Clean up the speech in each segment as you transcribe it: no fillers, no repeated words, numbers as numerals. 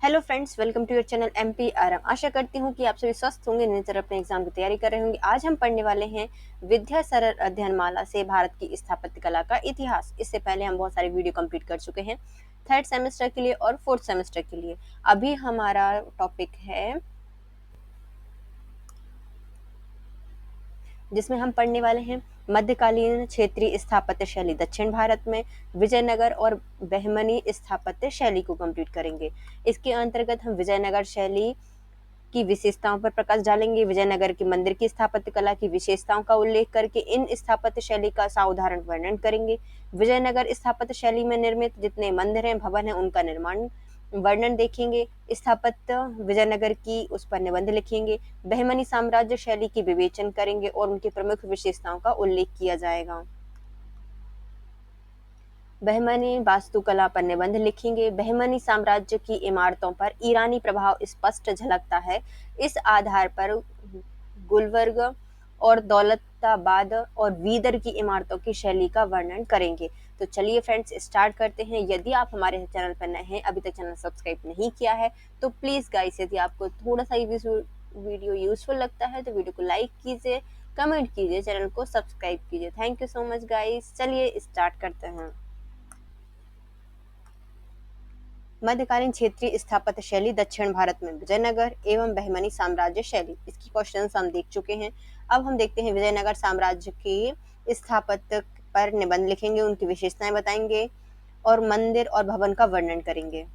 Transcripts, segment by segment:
Hello friends, welcome to your channel MPRM. आशा करती हूँ कि आप सभी स्वस्थ होंगे, निरंतर अपने एग्जाम की तैयारी कर रहे होंगे। आज हम पढ़ने वाले हैं विद्या सरल अध्ययन माला से भारत की स्थापत्य कला का इतिहास। इससे पहले हम बहुत सारे वीडियो कंप्लीट कर चुके हैं, थर्ड सेमेस्टर के लिए और फोर्थ सेमेस्टर के लिए। अभी हमारा टॉपिक है जिसमें हम पढ़ने वाले हैं मध्यकालीन क्षेत्रीय स्थापत्य शैली दक्षिण भारत में, विजयनगर और बहमनी स्थापत्य शैली को कंप्लीट करेंगे। इसके अंतर्गत हम विजयनगर शैली की विशेषताओं पर प्रकाश डालेंगे, विजयनगर के मंदिर की स्थापत्य कला की विशेषताओं का उल्लेख करके इन स्थापत्य शैली का साधारण वर्णन करेंगे। विजयनगर स्थापत्य शैली में निर्मित जितने मंदिर हैं, भवन हैं, उनका निर्माण वर्णन देखेंगे। स्थापत्य विजयनगर की उस पर निबंध लिखेंगे। बहमनी साम्राज्य शैली की विवेचन करेंगे और उनकी प्रमुख विशेषताओं का उल्लेख किया जाएगा। बहमनी वास्तुकला पर निबंध लिखेंगे। बहमनी साम्राज्य की इमारतों पर ईरानी प्रभाव स्पष्ट झलकता है। इस आधार पर गुलबर्ग और दौलताबाद और वीदर की इमारतों की शैली का वर्णन करेंगे। तो चलिए फ्रेंड्स, स्टार्ट करते हैं। यदि आप हमारे चैनल पर नए हैं, अभी तक चैनल सब्सक्राइब नहीं किया है, तो प्लीज गाइस, यदि आपको थोड़ा सा वीडियो यूजफुल लगता है तो वीडियो को लाइक कीजिए, कमेंट कीजिए, चैनल को सब्सक्राइब कीजिए। Thank you so much guys. चलिए स्टार्ट करते हैं। मध्यकालीन क्षेत्रीय स्थापत्य शैली दक्षिण भारत में विजयनगर एवं बहमनी साम्राज्य शैली। इसकी क्वेश्चंस हम देख चुके हैं। अब हम देखते हैं विजयनगर साम्राज्य की स्थापत्य पर निबंध लिखेंगे, उनकी विशेषताएं बताएंगे और मंदिर और भवन का वर्णन करेंगे।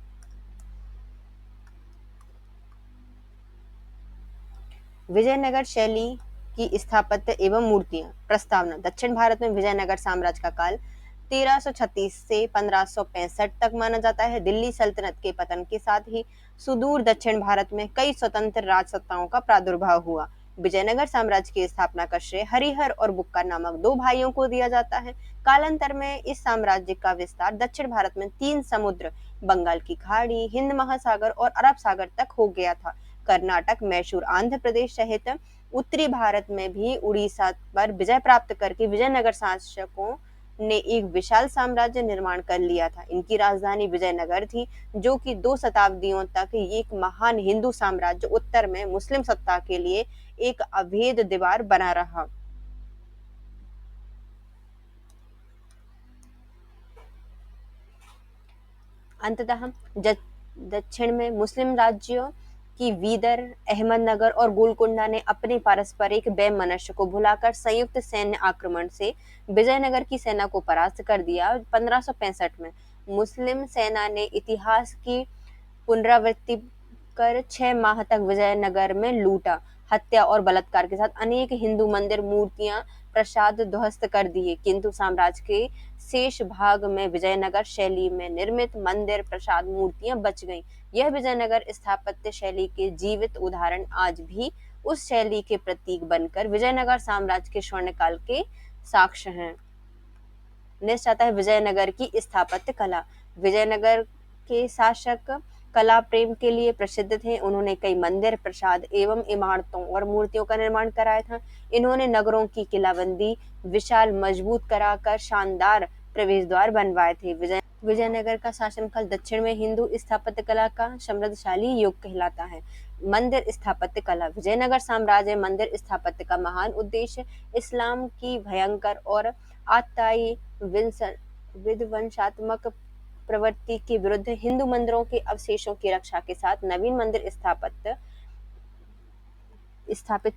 विजयनगर शैली की स्थापत्य एवं मूर्तियां। प्रस्तावना: दक्षिण भारत में विजयनगर साम्राज्य का काल 1336 से 1565 तक माना जाता है। दिल्ली सल्तनत के पतन के साथ ही सुदूर दक्षिण भारत में कई स्वतंत्र राजसत्ताओं का प्रादुर्भाव हुआ। विजयनगर साम्राज्य की स्थापना का श्रेय हरिहर और बुक्का नामक दो भाइयों को दिया जाता है। कालांतर में इस साम्राज्य का विस्तार दक्षिण भारत में 3 समुद्र, बंगाल की खाड़ी, हिंद महासागर और अरब सागर तक हो गया था। कर्नाटक, मैसूर, आंध्र प्रदेश सहित उत्तरी भारत में भी उड़ीसा पर विजय प्राप्त करके विजयनगर शासकों ने एक विशाल साम्राज्य निर्माण कर लिया था। इनकी राजधानी विजयनगर थी, जो कि 2 शताब्दियों तक एक महान हिंदू साम्राज्य उत्तर में मुस्लिम सत्ता के लिए एक अभेद दीवार बना रहा। अंततः दक्षिण में मुस्लिम राज्यों की वीदर, अहमदनगर और गोलकुंडा ने अपने पारस्परिक वैमनस्य को भुलाकर संयुक्त सैन्य आक्रमण से विजयनगर की सेना को परास्त कर दिया। 1565 में मुस्लिम सेना ने इतिहास की पुनरावृत्ति कर 6 माह तक विजयनगर में लूटा, हत्या और बलात्कार के साथ अनेक हिंदू मंदिर, मूर्तियां, प्रसाद ध्वस्त कर दिए। किंतु साम्राज्य के शेष भाग में विजयनगर शैली में निर्मित मंदिर, प्रसाद, मूर्तियां बच गईं। यह विजयनगर स्थापत्य शैली के जीवित उदाहरण आज भी उस शैली के प्रतीक बनकर विजयनगर साम्राज्य के स्वर्णकाल के साक्ष्य हैं। नेक्स्ट आता है विजयनगर की स्थापत्य कला। विजयनगर के शासक कला प्रेम के लिए प्रसिद्ध थे। उन्होंने कई मंदिर, प्रसाद एवं इमारतों और मूर्तियों का निर्माण कराया था। इन्होंने नगरों की किलाबंदी विशाल मजबूत कराकर शानदार प्रवेश द्वार बनवाए थे। विजयनगर का शासनकाल दक्षिण में हिंदू स्थापत्य कला का समृद्धशाली युग कहलाता है। मंदिर स्थापत्य कला। विजयनगर साम्राज्य मंदिर स्थापत्य का महान उद्देश्य इस्लाम की भयंकर और आताई विध्वंसात्मक प्रवृत्ति के विरुद्ध हिंदू मंदिरों के अवशेषों की रक्षा के साथ नवीन मंदिर स्थापित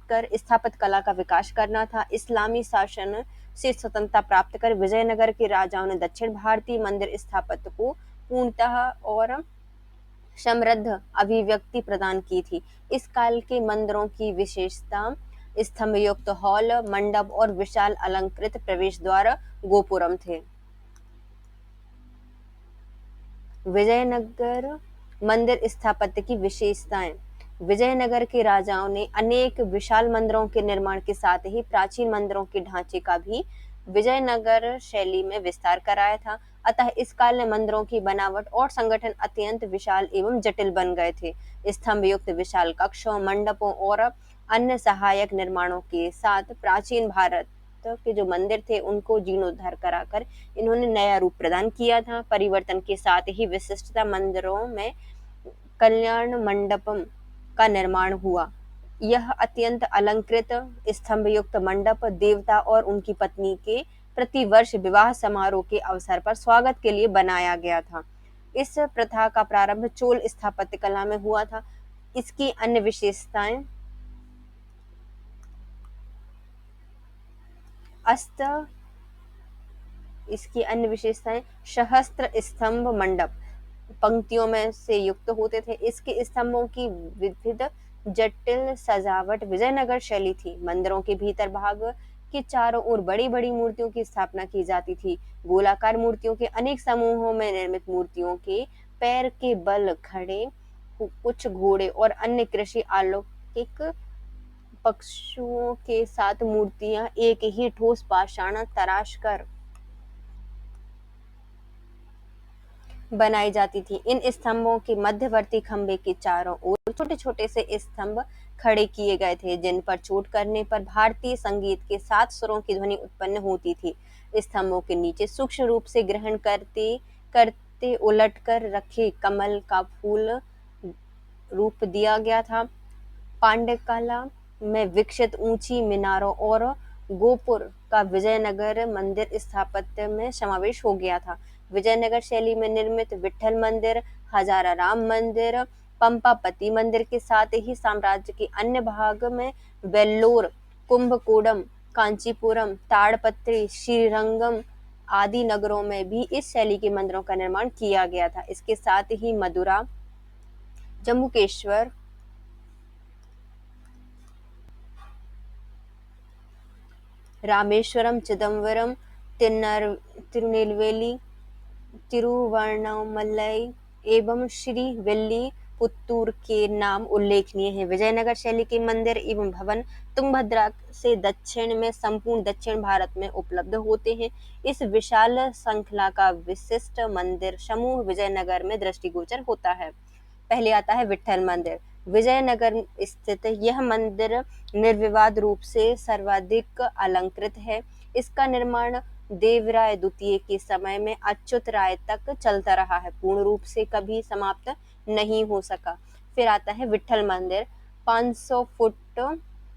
कर स्थापत्य कला का विकास करना था। इस्लामी शासन से स्वतंत्रता प्राप्त कर विजयनगर के राजाओं ने दक्षिण भारतीय मंदिर स्थापत्य को पूर्णतः और समृद्ध अभिव्यक्ति प्रदान की थी। इस काल के मंदिरों की विशेषता स्तंभयुक्त हॉल, मंडप और विशाल अलंकृत प्रवेश द्वार, गोपुरम थे। विजयनगर मंदिर स्थापत्य की विशेषताएं। विजयनगर के राजाओं ने अनेक विशाल मंदिरों के निर्माण के साथ ही प्राचीन मंदिरों के ढांचे का भी विजयनगर शैली में विस्तार कराया था। अतः इस काल में मंदिरों की बनावट और संगठन अत्यंत विशाल एवं जटिल बन गए थे। स्तंभ युक्त विशाल कक्षों, मंडपों और अन्य सहायक निर्माणों के साथ प्राचीन भारत के जो मंदिर थे उनको जीर्णोद्धार कराकर इन्होंने नया रूप प्रदान किया था। परिवर्तन के साथ ही विशिष्टता मंदिरों में कल्याण मंडपम का निर्माण हुआ। यह अत्यंत अलंकृत स्तंभ युक्त मंडप देवता और उनकी पत्नी के प्रतिवर्ष विवाह समारोह के अवसर पर स्वागत के लिए बनाया गया था। इस प्रथा का प्रारंभ चोल स्थापत्य कला में हुआ था। इसकी अन्य विशेषताएं अस्त इसकी अन्य विशेषताएं सहस्त्र स्तंभ मंडप पंक्तियों में से युक्त होते थे। इसके स्तंभों की विविध जटिल सजावट विजयनगर शैली थी। मंदिरों के भीतर भाग के चारों ओर बड़ी बड़ी मूर्तियों की स्थापना की जाती थी। गोलाकार मूर्तियों के अनेक समूहों में निर्मित मूर्तियों के पैर के बल खड़े कुछ घोड़े और अन्य कृषि अलौकिक पक्षुओं के साथ मूर्तियां एक ही ठोस पाषाण तराश कर बनाई जाती थी। इन स्तंभों के मध्यवर्ती खंभे के चारों ओर छोटे छोटे से स्तंभ खड़े किए गए थे, जिन पर चोट करने पर भारतीय संगीत के 7 स्वरों की ध्वनि उत्पन्न होती थी। स्तंभों के नीचे सूक्ष्म रूप से ग्रहण करते करते उलट कर रखे कमल का फूल रूप दिया गया था। पांड्यकला में विकसित ऊंची मीनारों और गोपुर का विजयनगर मंदिर स्थापत्य में समावेश हो गया था। विजयनगर शैली में निर्मित विट्ठल मंदिर, हजाराराम मंदिर, पंपापति मंदिर के साथ ही साम्राज्य के अन्य भाग में वेल्लोर, कुंभकोणम, कांचीपुरम, ताड़पत्री, श्रीरंगम आदि नगरों में भी इस शैली के मंदिरों का निर्माण किया गया था। इसके साथ ही मदुरा, जम्बुकेश्वर, रामेश्वरम, चिदम्बरम, तिरुनेलवेली, तिरुवण्णामलई एवं श्रीविल्लीपुत्तूर के नाम उल्लेखनीय हैं। विजयनगर शैली के मंदिर एवं भवन तुंगभद्रा से दक्षिण में संपूर्ण दक्षिण भारत में उपलब्ध होते हैं। इस विशाल श्रृंखला का विशिष्ट मंदिर समूह विजयनगर में दृष्टिगोचर होता है। पहले आता है विट्ठल मंदिर। विजयनगर स्थित यह मंदिर निर्विवाद रूप से सर्वाधिक अलंकृत है। इसका निर्माण देवराय द्वितीय के समय में अच्युत राय तक चलता रहा है, पूर्ण रूप से कभी समाप्त नहीं हो सका। फिर आता है विट्ठल मंदिर, 500 फुट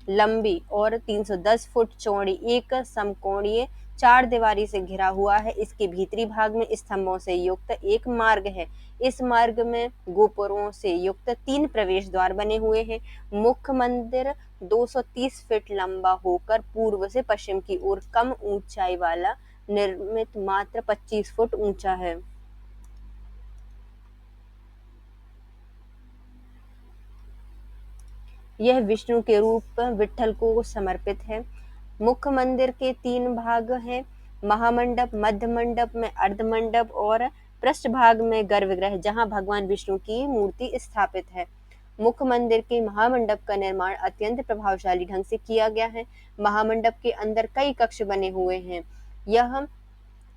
लंबी और 310 फुट चौड़ी एक समकोणीय 4 दीवारी से घिरा हुआ है। इसके भीतरी भाग में स्तंभों से युक्त एक मार्ग है। इस मार्ग में गोपुरों से युक्त 3 प्रवेश द्वार बने हुए हैं। मुख्य मंदिर 230 फीट लंबा होकर पूर्व से पश्चिम की ओर कम ऊंचाई वाला निर्मित मात्र 25 फुट ऊंचा है। यह विष्णु के रूप विट्ठल को समर्पित है। मुख्य मंदिर के 3 भाग हैं, महामंडप, मध्य मंडप में अर्धमंडप और पृष्ठ भाग में गर्भगृह, जहां भगवान विष्णु की मूर्ति स्थापित है। मुख्य मंदिर के महामंडप का निर्माण अत्यंत प्रभावशाली ढंग से किया गया है। महामंडप के अंदर कई कक्ष बने हुए हैं। यह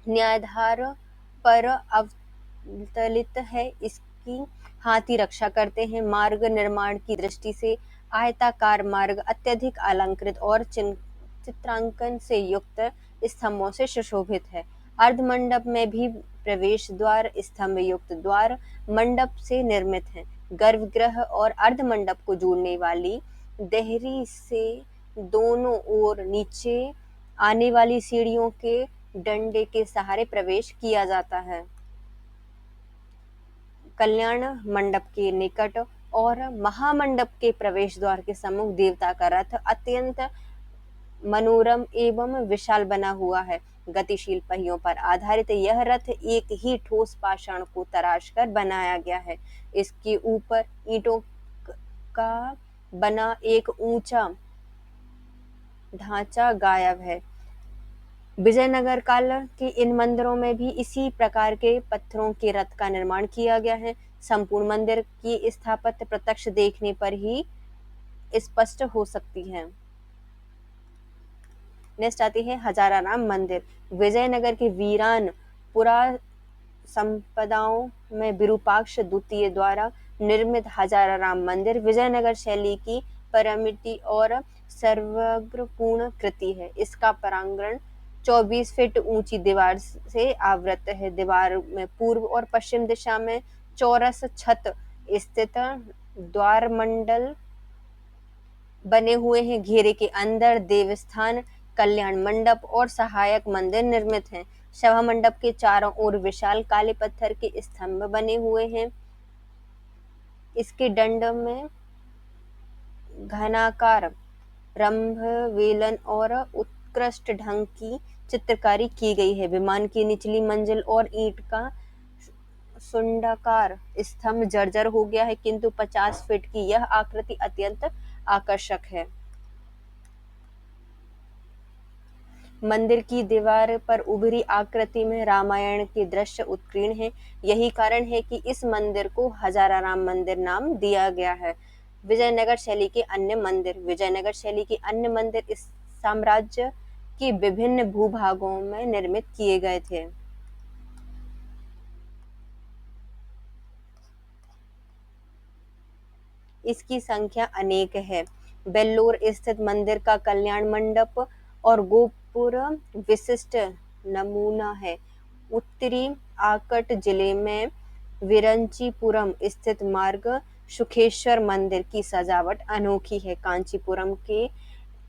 न्यायाधार पर अवतलित है। इसकी हाथी रक्षा करते हैं। मार्ग निर्माण की दृष्टि से आयताकार मार्ग अत्यधिक अलंकृत और चित्रांकन से युक्त स्तंभों से सुशोभित है। अर्धमंडप में भी प्रवेश द्वार स्तंभ युक्त द्वार मंडप से निर्मित हैं। गर्भगृह और अर्धमंडप को जोड़ने वाली देहरी से दोनों ओर नीचे आने वाली सीढ़ियों के डंडे के सहारे प्रवेश किया जाता है। कल्याण मंडप के निकट और महामंडप के प्रवेश द्वार के सम्मुख देवता का रथ अत्यंत मनोरम एवं विशाल बना हुआ है। गतिशील पहियों पर आधारित यह रथ एक ही ठोस पाषाण को तराश कर बनाया गया है। इसके ऊपर ईंटों का बना एक ऊंचा ढांचा गायब है। विजयनगर काल के इन मंदिरों में भी इसी प्रकार के पत्थरों के रथ का निर्माण किया गया है। संपूर्ण मंदिर की स्थापत्य प्रत्यक्ष देखने पर ही स्पष्ट हो सकती है। नेक्स्ट आती है हजाराराम मंदिर। विजयनगर के वीरान पुरा संपदाओं में विरूपाक्ष द्वितीय द्वारा निर्मित हजाराराम मंदिर विजयनगर शैली की परिमिति और सर्वग्रपूर्ण कृति है। इसका प्रांगण 24 फीट ऊंची दीवार से आवृत है। दीवार में पूर्व और पश्चिम दिशा में चौरस छत स्थित द्वारमंडल बने हुए हैं। घेरे के अंदर देवस्थान, कल्याण मंडप और सहायक मंदिर निर्मित हैं। सभा मंडप के चारों ओर विशाल काले पत्थर के स्तंभ बने हुए हैं। इसके दंड में घनाकार रंभ, वेलन और उत्कृष्ट ढंग की चित्रकारी की गई है। विमान की निचली मंजिल और ईंट का सुंडाकार स्तंभ जर्जर हो गया है, किंतु 50 फीट की यह आकृति अत्यंत आकर्षक है। मंदिर की दीवार पर उभरी आकृति में रामायण के दृश्य उत्कीर्ण हैं। यही कारण है कि इस मंदिर को हजाराराम मंदिर नाम दिया गया है। विजयनगर शैली के अन्य मंदिर। विजयनगर शैली के अन्य मंदिर इस साम्राज्य के विभिन्न भूभागों में निर्मित किए गए थे। इसकी संख्या अनेक है। बेल्लोर स्थित मंदिर का कल्याण मंडप और गोपुर विशिष्ट नमूना है। उत्तरी आकट जिले में विरंचीपुरम स्थित मार्ग सुखेश्वर मंदिर की सजावट अनोखी है। कांचीपुरम के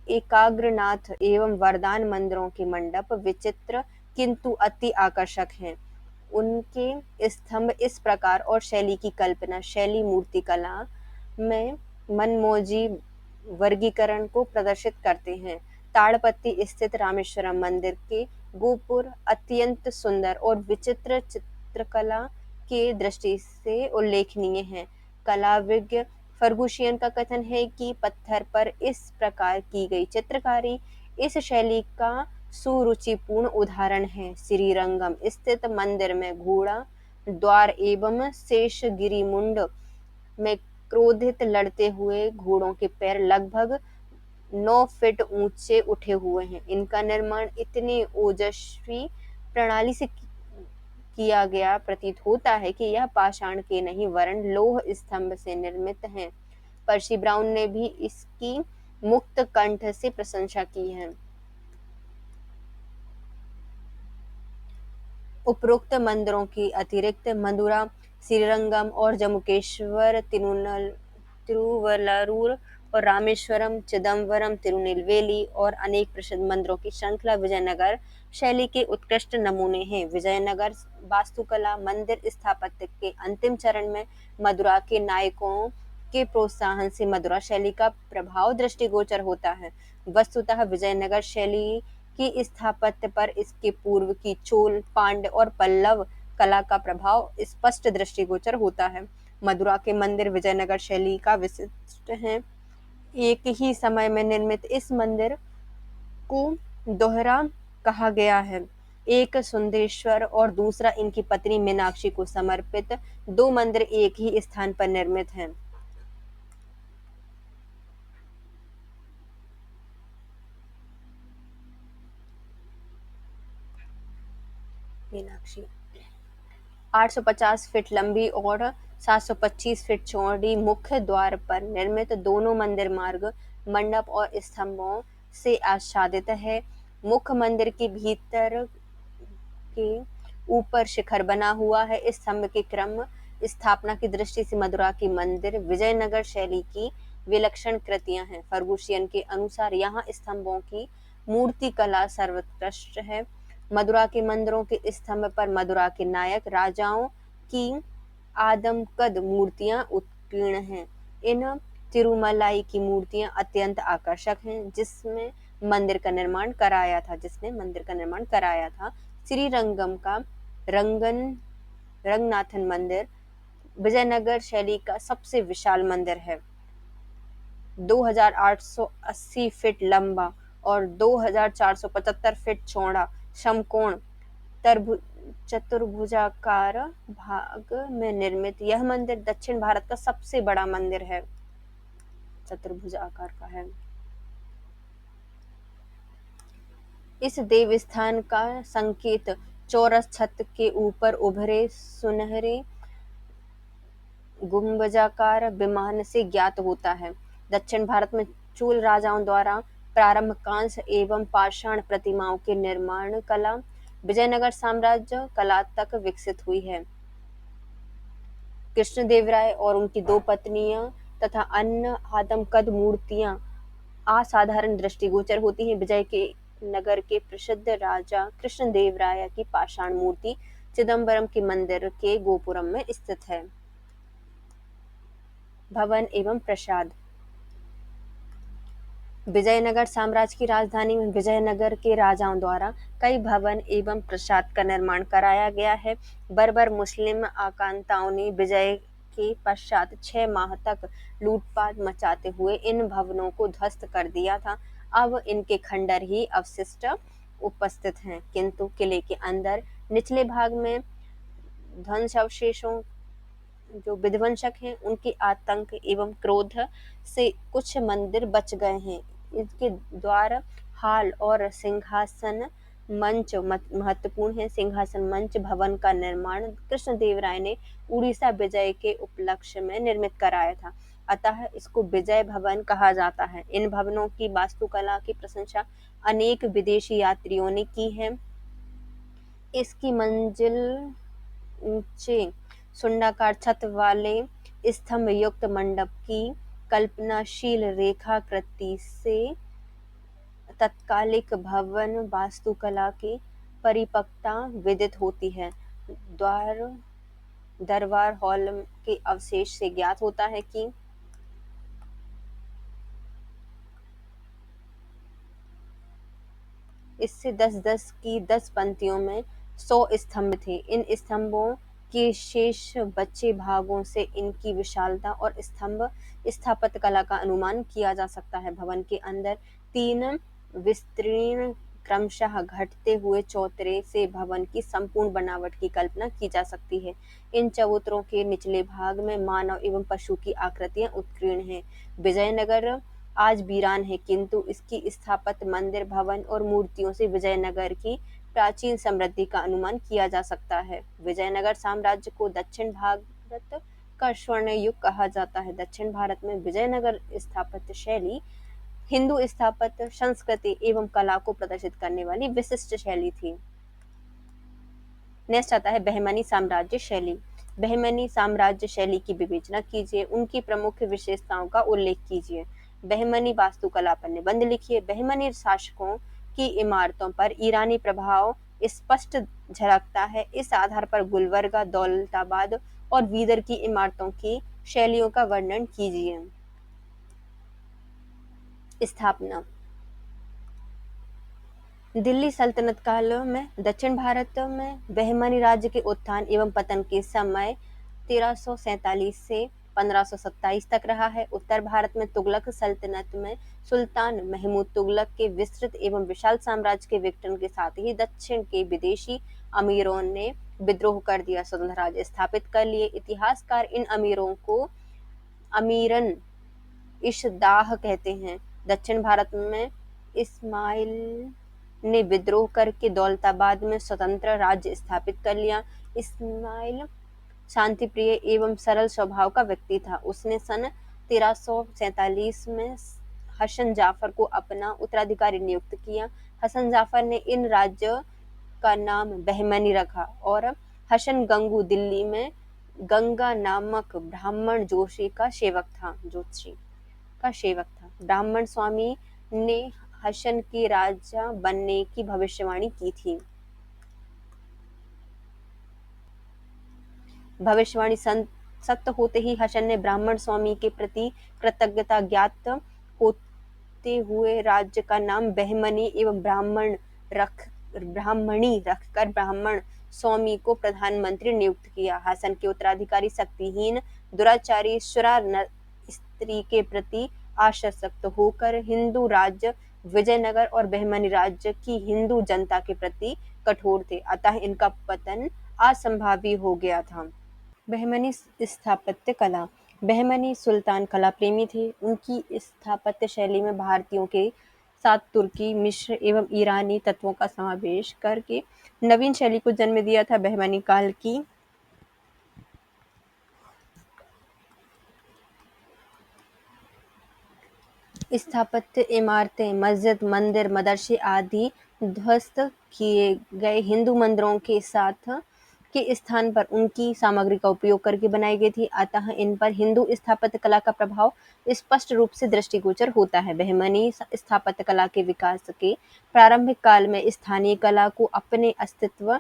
एकाग्रनाथ एवं वरदान मंदिरों के मंडप विचित्र किंतु अति आकर्षक हैं। उनके स्तंभ इस प्रकार और शैली की कल्पना शैली मूर्तिकला में मनमौजी वर्गीकरण को प्रदर्शित करते हैं। ताड़पत्ती स्थित रामेश्वरम मंदिर के गोपुर अत्यंत सुंदर और विचित्र चित्रकला के दृष्टि से उल्लेखनीय है। कलाविज्ञ फर्गुशियन का कथन है कि पत्थर पर इस प्रकार की गई चित्रकारी इस शैली का सुरुचिपूर्ण उदाहरण है। श्रीरंगम स्थित मंदिर में घोड़ा द्वार एवं शेषगिरी मुंड में क्रोधित लड़ते हुए घोड़ों के पैर लगभग 9 फीट ऊंचे उठे हुए हैं। इनका निर्माण इतनी ओजस्वी प्रणाली से किया गया प्रतीत होता है कि यह पाषाण के नहीं वरन लोह स्तंभ से निर्मित हैं। पर्सी ब्राउन ने भी इसकी मुक्त कंठ से प्रशंसा की है। उपरोक्त मंदिरों की अतिरिक्त मदुरा, श्रीरंगम और जम्मूकेश्वर, तिरुवल्लुवर और रामेश्वरम, चिदम्बरम, तिरुनेलवेली और अनेक प्रसिद्ध मंदिरों की श्रृंखला विजयनगर शैली के उत्कृष्ट नमूने हैं। विजयनगर वास्तुकला मंदिर स्थापत्य के अंतिम चरण में मदुरा के नायकों के प्रोत्साहन से मदुरा शैली का प्रभाव दृष्टिगोचर होता है। वस्तुतः विजयनगर शैली की स्थापत्य पर इसके पूर्व की चोल, पांड्य और पल्लव कला का प्रभाव स्पष्ट दृष्टिगोचर होता है। मदुरा के मंदिर विजयनगर शैली का विशिष्ट हैं। एक ही समय में निर्मित इस मंदिर को दोहरा कहा गया है। एक सुंदेश्वर और दूसरा इनकी पत्नी मीनाक्षी को समर्पित 2 मंदिर एक ही स्थान पर निर्मित हैं। मीनाक्षी 850 फीट लंबी और 725 फीट चौड़ी मुख्य द्वार पर निर्मित दोनों मंदिर मार्ग, मंडप और स्तंभों से आच्छादित है। मुख्य मंदिर के भीतर के ऊपर शिखर बना हुआ है। इस स्तंभ के क्रम स्थापना की दृष्टि से मदुरा के मंदिर विजयनगर शैली की विलक्षण कृतियां हैं। फर्गुशियन के अनुसार यहाँ स्तंभों की मूर्ति कला सर्वोत्कृष्ट है। मदुरा के मंदिरों के स्तंभ पर मदुरा के नायक राजाओं की आदमकद मूर्तियां उत्कीर्ण हैं। इन तिरुमलाई की मूर्तियां अत्यंत आकर्षक हैं। जिसने मंदिर का निर्माण कराया था। श्रीरंगम का रंगनाथन मंदिर विजयनगर शैली का सबसे विशाल मंदिर है। 2880 फीट लंबा और 2475 फीट चौड़ा समकोण चतुर्भुजाकार भाग में निर्मित यह मंदिर दक्षिण भारत का सबसे बड़ा मंदिर है। चतुर्भुज आकार का है। इस देवस्थान का संकेत चौरस छत के ऊपर उभरे सुनहरे गुंबजाकार विमान से ज्ञात होता है। दक्षिण भारत में चोल राजाओं द्वारा प्रारंभ कांस्य एवं पाषाण प्रतिमाओं के निर्माण कला विजयनगर साम्राज्य कला तक विकसित हुई है। कृष्णदेवराय और उनकी दो पत्नियां तथा अन्य आदमकद मूर्तियां असाधारण दृष्टिगोचर होती हैं। विजय के नगर के प्रसिद्ध राजा कृष्णदेवराय की पाषाण मूर्ति चिदम्बरम के मंदिर के गोपुरम में स्थित है। भवन एवं प्रसाद। विजयनगर साम्राज्य की राजधानी में विजयनगर के राजाओं द्वारा कई भवन एवं प्रासाद का निर्माण कराया गया है। बर्बर मुस्लिम आक्रांताओं ने विजय के पश्चात 6 माह तक लूटपाट मचाते हुए इन भवनों को ध्वस्त कर दिया था। अब इनके खंडर ही अवशिष्ट उपस्थित हैं, किंतु किले के अंदर निचले भाग में ध्वंसावशेषों जो विध्वंसक हैं उनके आतंक एवं क्रोध से कुछ मंदिर बच गए हैं। इसके द्वार हाल और सिंहासन मंच महत्वपूर्ण है। सिंहासन मंच भवन का निर्माण कृष्णदेवराय ने उड़ीसा विजय के उपलक्ष्य में निर्मित कराया था, अतः इसको विजय भवन कहा जाता है। इन भवनों की वास्तुकला की प्रशंसा अनेक विदेशी यात्रियों ने की है। इसकी मंजिल ऊंचे सुंडाकार छत वाले स्तंभ युक्त मंडप की कल्पनाशील रेखाकृति से तत्कालिक भवन वास्तुकला की परिपक्वता विदित होती है। दरबार हॉल के अवशेष से ज्ञात होता है कि इससे 10-10 की 10 पंक्तियों में 100 स्तंभ थे। इन स्तंभों के शेष बचे भागों से इनकी विशालता और स्तंभ स्थापत्य कला का अनुमान किया जा सकता है। भवन के अंदर 3 विस्तीर्ण क्रमशः घटते हुए चौतरे से भवन की संपूर्ण बनावट की कल्पना की जा सकती है। इन चबूतरों के निचले भाग में मानव एवं पशु की आकृतियां उत्कीर्ण हैं। विजयनगर आज वीरान है, किंतु इसकी स्थापत्य मंदिर भवन और मूर्तियों से विजयनगर की प्राचीन समृद्धि का अनुमान किया जा सकता है। विजयनगर साम्राज्य को दक्षिण भारत का स्वर्ण युग कहा जाता है। दक्षिण भारत में विजयनगर स्थापत्य शैली हिंदू स्थापत्य संस्कृति एवं कला को प्रदर्शित करने वाली विशिष्ट शैली थी। नेक्स्ट आता है बहमनी साम्राज्य शैली। बहमनी साम्राज्य शैली की विवेचना कीजिए, उनकी प्रमुख विशेषताओं का उल्लेख कीजिए। बहमनी वास्तुकला पर निबंध लिखिए। बहमनी शासकों की इमारतों पर ईरानी प्रभाव स्पष्ट झलकता है। इस आधार पर गुलबर्गा, दौलताबाद और बीदर की इमारतों की शैलियों का वर्णन कीजिए। स्थापना। दिल्ली सल्तनत काल में दक्षिण भारत में बहमनी राज्य के उत्थान एवं पतन के समय 1347 से 1527 तक रहा है। उत्तर भारत में तुगलक सल्तनत में सुल्तान महमूद तुगलक के विस्तृत एवं विशाल साम्राज्य के विघटन के साथ ही दक्षिण के विदेशी अमीरों ने विद्रोह कर दिया, स्वतंत्र राज्य स्थापित कर लिए। इतिहासकार इन अमीरों को अमीरन इशदाह कहते हैं। दक्षिण भारत में इस्माइल ने विद्रोह करके दौलताबाद में स्वतंत्र राज्य स्थापित कर लिया। इस्माइल शांति प्रिय एवं सरल स्वभाव का व्यक्ति था। उसने सन 1347 में हसन जाफर को अपना उत्तराधिकारी नियुक्त किया। हसन जाफर ने इन राज्य का नाम बहमनी रखा और हसन गंगू दिल्ली में गंगा नामक ब्राह्मण जोशी का सेवक था। ब्राह्मण स्वामी ने हसन की राजा बनने की भविष्यवाणी की थी। भविष्यवाणी सत्य होते ही हसन ने ब्राह्मण स्वामी के प्रति कृतज्ञता ज्ञात होते हुए राज्य का नाम बहमनी एवं ब्राह्मणी रखकर ब्राह्मण स्वामी को प्रधानमंत्री नियुक्त किया। हसन के उत्तराधिकारी शक्तिहीन, दुराचारी, शुरा स्त्री के प्रति आसक्त होकर हिंदू राज्य विजयनगर और बहमनी राज्य की हिंदू जनता के प्रति कठोर थे, अतः इनका पतन असंभावी हो गया था। बहमनी स्थापत्य कला। बहमनी सुल्तान कला प्रेमी थे। उनकी स्थापत्य शैली में भारतीयों के साथ तुर्की, मिस्र एवं ईरानी तत्वों का समावेश करके नवीन शैली को जन्म दिया था। बहमनी काल की स्थापत्य इमारतें, मस्जिद, मंदिर, मदरसे आदि ध्वस्त किए गए हिंदू मंदिरों के साथ के स्थान पर उनकी सामग्री का उपयोग करके बनाई गई थी, अतः इन पर हिंदू स्थापत्य कला का प्रभाव स्पष्ट रूप से दृष्टिगोचर होता है। बहमनी स्थापत्य कला के विकास के प्रारंभिक काल में स्थानीय कला को अपने अस्तित्व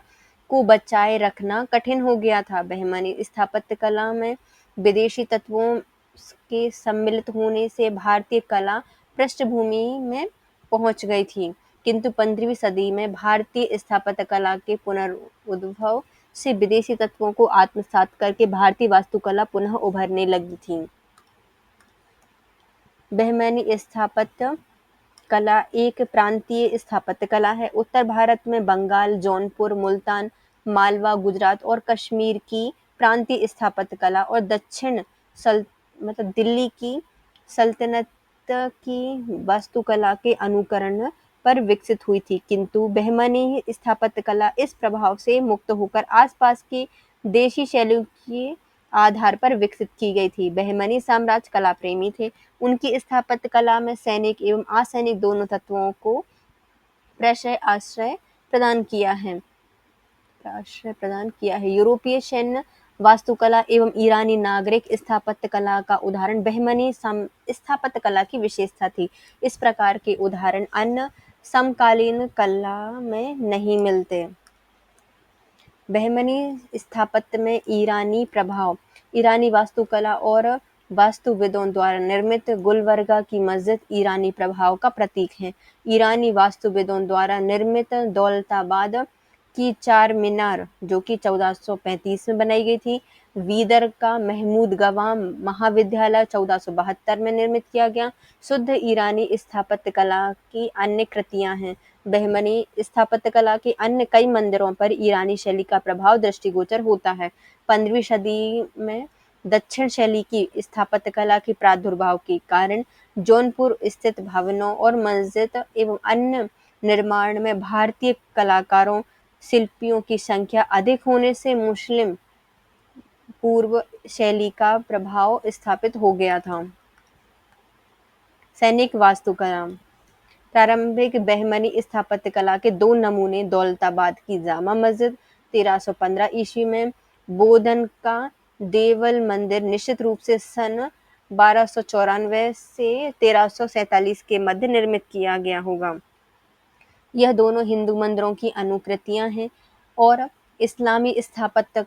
को बचाए रखना कठिन हो गया था। बहमनी स्थापत्य कला में विदेशी तत्वों के सम्मिलित होने से भारतीय कला पृष्ठभूमि में पहुंच गई थी, किंतु 15वीं सदी में भारतीय स्थापत्य कला के पुनरुद्भव से विदेशी तत्वों को आत्मसात करके भारतीय वास्तुकला पुनः उभरने लगी थी। बहमनी स्थापत्य कला एक प्रांतीय स्थापत्य कला है। उत्तर भारत में बंगाल, जौनपुर, मुल्तान, मालवा, गुजरात और कश्मीर की प्रांतीय स्थापत्य कला और दक्षिण दिल्ली की सल्तनत की वास्तुकला के अनुकरण पर विकसित हुई थी, किंतु बहमनी स्थापत्य कला इस प्रभाव से मुक्त होकर आसपास की देशी शैलियों के आधार पर विकसित की गई थी। बहमनी साम्राज्य कला प्रेमी थे। उनकी स्थापत्य कला में सैनिक एवं असैनिक दोनों तत्वों को आश्रय प्रदान किया है। यूरोपीय सैन्य वास्तुकला एवं ईरानी नागरिक स्थापत्य कला का उदाहरण बहमनी स्थापत्य कला की विशेषता थी। इस प्रकार के उदाहरण अन्य समकालीन कला में नहीं मिलते। बहमनी स्थापत्य में ईरानी प्रभाव। ईरानी वास्तुकला और वास्तुविदों द्वारा निर्मित गुलबर्गा की मस्जिद ईरानी प्रभाव का प्रतीक है। ईरानी वास्तुविदों द्वारा निर्मित दौलताबाद की चार मीनार, जो कि 1435 में बनाई गई थी। वीदर का महमूद गवाह महाविद्यालय 1472 में निर्मित किया गया। शुद्ध ईरानी स्थापत्य कला की अन्य कृतियां हैं। बहमनी स्थापत्य कला के अन्य कई मंदिरों पर ईरानी शैली का प्रभाव दृष्टिगोचर होता है। 15वीं सदी में दक्षिण शैली की स्थापत्य कला के प्रादुर्भाव के कारण जौनपुर स्थित भवनों और मस्जिद एवं अन्य निर्माण में भारतीय कलाकारों शिल्पियों की संख्या अधिक होने से मुस्लिम पूर्व शैली का प्रभाव स्थापित हो गया था। सैनिक वास्तुकला। प्रारंभिक बहमनी स्थापत्य कला के दो नमूने दौलताबाद की जामा मस्जिद 1315 ईस्वी में, बोधन का देवल मंदिर निश्चित रूप से सन 1294 से 1347 के मध्य निर्मित किया गया होगा। यह दोनों हिंदू मंदिरों की अनुकृतियां हैं और इस्लामी स्थापत्य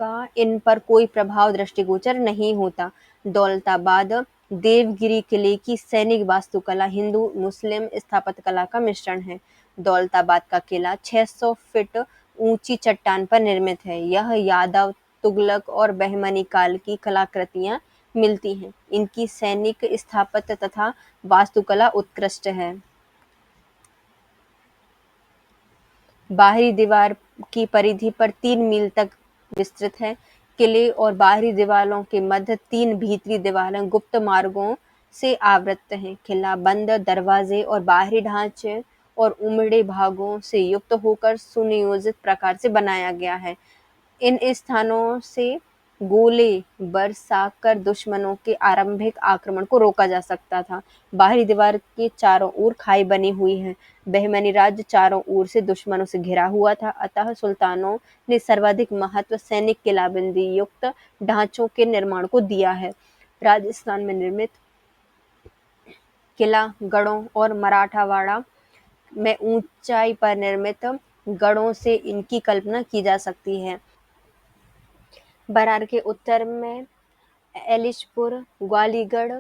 का इन पर कोई प्रभाव दृष्टिगोचर नहीं होता। दौलताबाद देवगिरी किले की सैनिक वास्तुकला हिंदू मुस्लिम स्थापत्य कला का मिश्रण है। दौलताबाद का किला 600 फीट ऊंची चट्टान पर निर्मित है। यह यादव, तुगलक और बहमनी काल की कलाकृतियां मिलती हैं। इनकी सैनिक स्थापत्य तथा वास्तुकला उत्कृष्ट है। बाहरी दीवार की परिधि पर 3 मील तक विस्तृत है। किले और बाहरी दीवारों के मध्य 3 भीतरी दीवारें गुप्त मार्गों से आवृत हैं। किला बंद दरवाजे और बाहरी ढांचे और उमड़े भागों से युक्त होकर सुनियोजित प्रकार से बनाया गया है। इन स्थानों से गोले बरसाकर दुश्मनों के आरंभिक आक्रमण को रोका जा सकता था। बाहरी दीवार के चारों ओर खाई बनी हुई है। बहमनी राज्य चारों ओर से दुश्मनों से घिरा हुआ था, अतः सुल्तानों ने सर्वाधिक महत्व सैनिक किलाबंदी युक्त ढांचों के निर्माण को दिया है। राजस्थान में निर्मित किला गढ़ों और मराठावाड़ा में ऊंचाई पर निर्मित गढ़ों से इनकी कल्पना की जा सकती है। बरार के उत्तर में एलिशपुर, ग्वालीगढ़,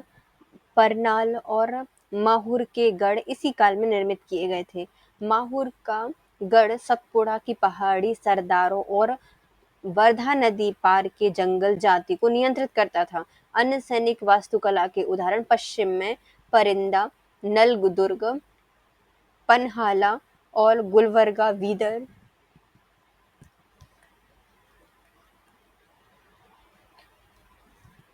परनाल और माहुर के गढ़ इसी काल में निर्मित किए गए थे। माहुर का गढ़ सतपुड़ा की पहाड़ी सरदारों और वर्धा नदी पार के जंगल जाति को नियंत्रित करता था। अन्य सैनिक वास्तुकला के उदाहरण पश्चिम में परिंदा, नलदुर्ग, पनहाला और गुलबर्गा, वीदर,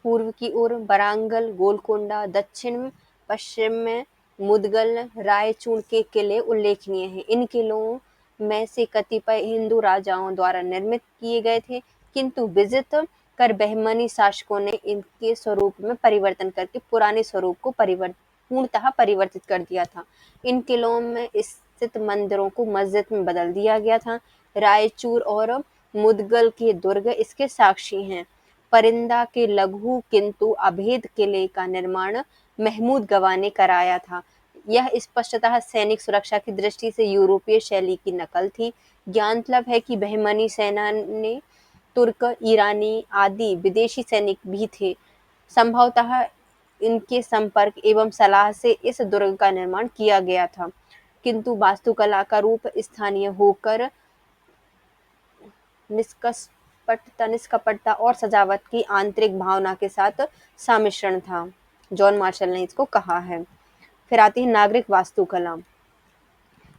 पूर्व की ओर बरांगल, गोलकोंडा, दक्षिण पश्चिम में मुदगल, रायचूर के किले उल्लेखनीय हैं। इन किलों में से कतिपय हिंदू राजाओं द्वारा निर्मित किए गए थे, किंतु विजित कर बहमनी शासकों ने इनके स्वरूप में परिवर्तन करके पुराने स्वरूप को पूर्णतः परिवर्तित कर दिया था। इन किलों में स्थित मंदिरों को मस्जिद में बदल दिया गया था। रायचूर और मुदगल के दुर्ग इसके साक्षी हैं। परिंदा के लघु किंतु अभेद किले का निर्माण महमूद गवा ने कराया था। यह स्पष्टतः सैनिक सुरक्षा की दृष्टि से यूरोपीय शैली की नकल थी। ज्ञातलब है कि बहमनी सेना ने तुर्क, ईरानी आदि विदेशी सैनिक भी थे। संभवतः इनके संपर्क एवं सलाह से इस दुर्ग का निर्माण किया गया था, किंतु वास्तुकला का रूप स्थानीय होकर निष्कपटता और सजावट की आंतरिक भावना के साथ सम्मिश्रण था। जॉन मार्शल ने इसको कहा है। फिर आती है नागरिक वास्तुकला।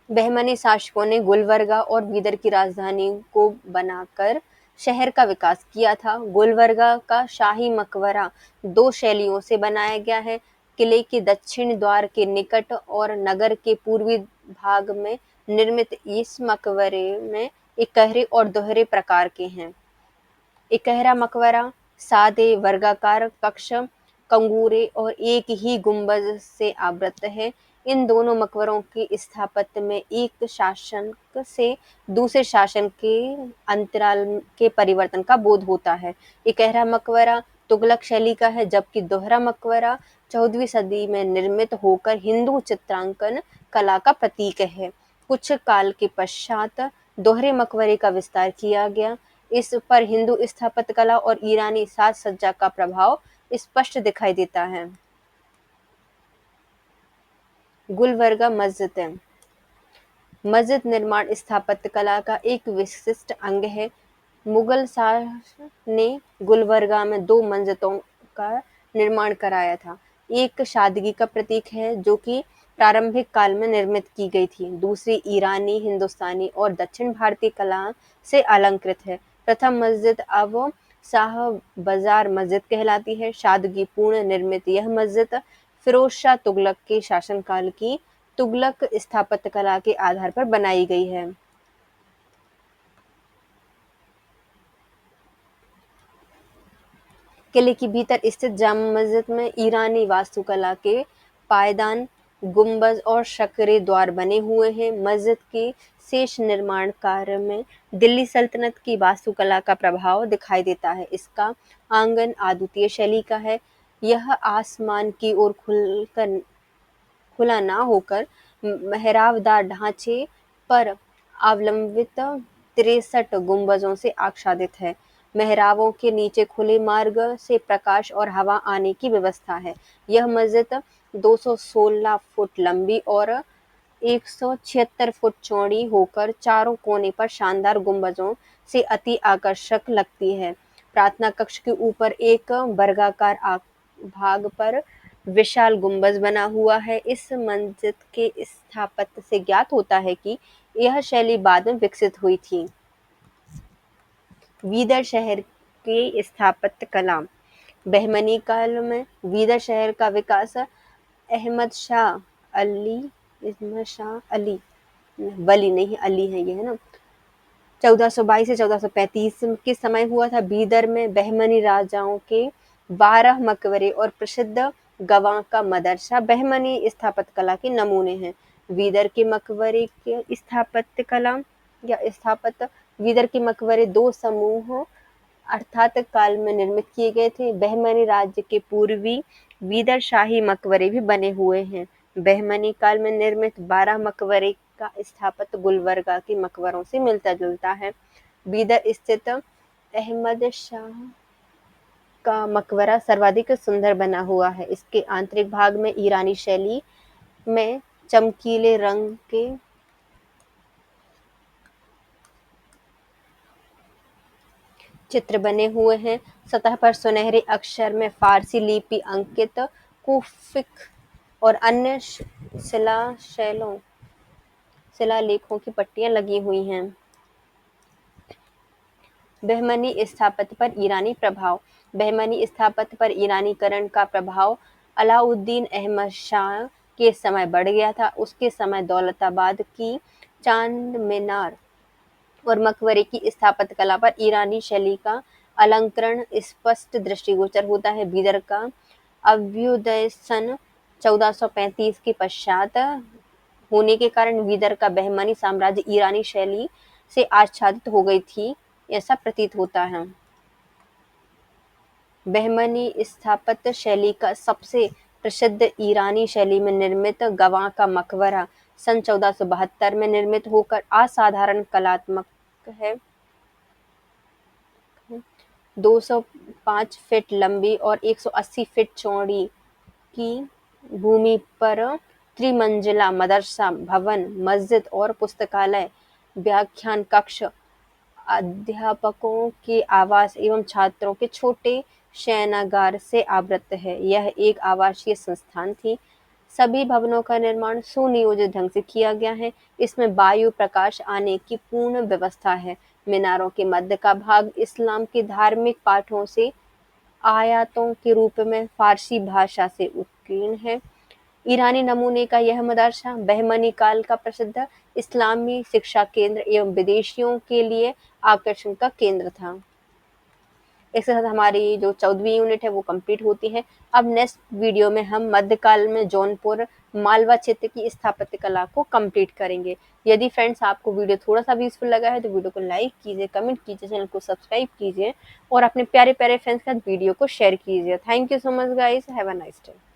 बहमनी शासकों ने गुलबर्गा और बीदर की राजधानी को बनाकर शहर का विकास किया था। गुलबर्गा का शाही मकबरा दो शैलियों से बनाया गया है। किले के दक्षिण द्वार के निकट और नगर के पूर्वी भाग में निर्मित इस मकबरे में इकहरे और दोहरे प्रकार के हैं। इकहरा मकबरा सादे वर्गाकार कक्ष, कंगूरे और एक ही गुंबद से आवृत है। इन दोनों मकबरों के स्थापत्य में एक शासक से दूसरे शासन के अंतराल के परिवर्तन का बोध होता है। इकहरा मकबरा तुगलक शैली का है, जबकि दोहरा मकबरा 14वीं सदी में निर्मित होकर हिंदू चित्रांकन कला का प्रतीक है। कुछ काल के पश्चात दोहरे मकबरे का विस्तार किया गया। इस पर हिंदू स्थापत्य कला और ईरानी साज सज्जा का प्रभाव स्पष्ट दिखाई देता है। गुलबर्गा मस्जिद। मस्जिद निर्माण स्थापत्य कला का एक विशिष्ट अंग है। मुगल शासक ने गुलबर्गा में 2 मस्जिदों का निर्माण कराया था। एक सादगी का प्रतीक है, जो कि प्रारंभिक काल में निर्मित की गई थी। दूसरी ईरानी, हिंदुस्तानी और दक्षिण भारतीय कला से अलंकृत है। प्रथम मस्जिद अब शाह बाजार मस्जिद कहलाती है। सादगी पूर्ण निर्मित यह मस्जिद फिरोज शाह तुगलक के शासनकाल की तुगलक स्थापत्य कला के आधार पर बनाई गई है। किले के भीतर स्थित जामा मस्जिद में ईरानी वास्तुकला के पायदान, गुंबज और शकरे द्वार बने हुए हैं। मस्जिद के शेष निर्माण कार्य में दिल्ली सल्तनत की वास्तुकला का प्रभाव दिखाई देता है। इसका आंगन अद्वितीय शैली का है। यह आसमान की ओर खुला ना होकर मेहराबदार ढांचे पर अवलंबित 63 गुंबजों से आच्छादित है। मेहराबों के नीचे खुले मार्ग से प्रकाश और हवा आने की व्यवस्था है। यह मस्जिद 216 फुट लंबी और 176 फुट चौड़ी होकर चारों कोने पर शानदार गुंबजों से अति आकर्षक लगती है। प्रार्थना कक्ष के ऊपर एक वर्गाकार भाग पर विशाल गुंबज बना हुआ है। इस मस्जिद के स्थापत्य से ज्ञात होता है कि यह शैली बाद में विकसित हुई थी। बीदर शहर की स्थापत्य कला। बहमनी काल में बीदर शहर का विकास अहमद शाह अली वली नहीं अली है ये, है ना, 1422 से 1435 के समय हुआ था। बीदर में बहमनी राजाओं के 12 मकबरे और प्रसिद्ध गवाह का मदरसा बहमनी स्थापत्य कला के नमूने हैं। बीदर के मकबरे के स्थापत्य कला या स्थापत्य बीदर के मकबरे 2 समूह अर्थात काल में निर्मित किए गए थे। बहमनी राज्य के पूर्वी बीदर शाही मकबरे भी बने हुए हैं। बहमनी काल में निर्मित 12 मकबरे का स्थापत्य गुलबर्गा के मकबरों से मिलता जुलता है। बीदर स्थित अहमद शाह का मकबरा सर्वाधिक सुंदर बना हुआ है। इसके आंतरिक भाग में ईरानी शैली में चमकीले रंग के चित्र बने हुए हैं। सतह पर सुनहरे अक्षर में फारसी लिपि अंकित कुफिक और अन्य शिलालेखों की पट्टियां लगी हुई हैं। बहमनी स्थापत्य पर ईरानी प्रभाव। बहमनी स्थापत्य पर ईरानीकरण का प्रभाव अलाउद्दीन अहमद शाह के समय बढ़ गया था। उसके समय दौलताबाद की चांद मीनार और मकबरे की स्थापत्य कला पर ईरानी शैली का अलंकरण स्पष्ट दृष्टिगोचर होता है। बीदर का अभ्युदय सन 1435 के पश्चात होने के कारण बीदर का बहमनी साम्राज्य ईरानी शैली से आच्छादित हो गई थी। ऐसा प्रतीत होता है। बहमनी स्थापत्य शैली का सबसे प्रसिद्ध ईरानी शैली में निर्मित गवाह का मकबरा सन 1472 में निर्मित होकर असाधारण कलात्मक है। 205 फीट लंबी और 180 फीट चौड़ी की भूमि पर त्रिमंजिला मदरसा भवन, मस्जिद और पुस्तकालय, व्याख्यान कक्ष, अध्यापकों के आवास एवं छात्रों के छोटे शयनागार से आवृत है। यह एक आवासीय संस्थान थी। सभी भवनों का निर्माण सुनियोजित ढंग से किया गया है। इसमें वायु प्रकाश आने की पूर्ण व्यवस्था है। मीनारों के मध्य का भाग इस्लाम के धार्मिक पाठों से आयतों के रूप में फारसी भाषा से उत्कीर्ण है। ईरानी नमूने का यह मदरसा बहमनी काल का प्रसिद्ध इस्लामी शिक्षा केंद्र एवं विदेशियों के लिए आकर्षण का केंद्र था। इसके साथ हमारी जो 14वीं यूनिट है वो कंप्लीट होती है। अब नेक्स्ट वीडियो में हम मध्यकाल में जौनपुर मालवा क्षेत्र की स्थापत्य कला को कंप्लीट करेंगे। यदि फ्रेंड्स आपको वीडियो थोड़ा सा भी यूजफुल लगा है तो वीडियो को लाइक कीजिए, कमेंट कीजिए, चैनल को सब्सक्राइब कीजिए और अपने प्यारे प्यारे फ्रेंड्स के साथ वीडियो को शेयर कीजिए। Thank you so much guys, have a nice day.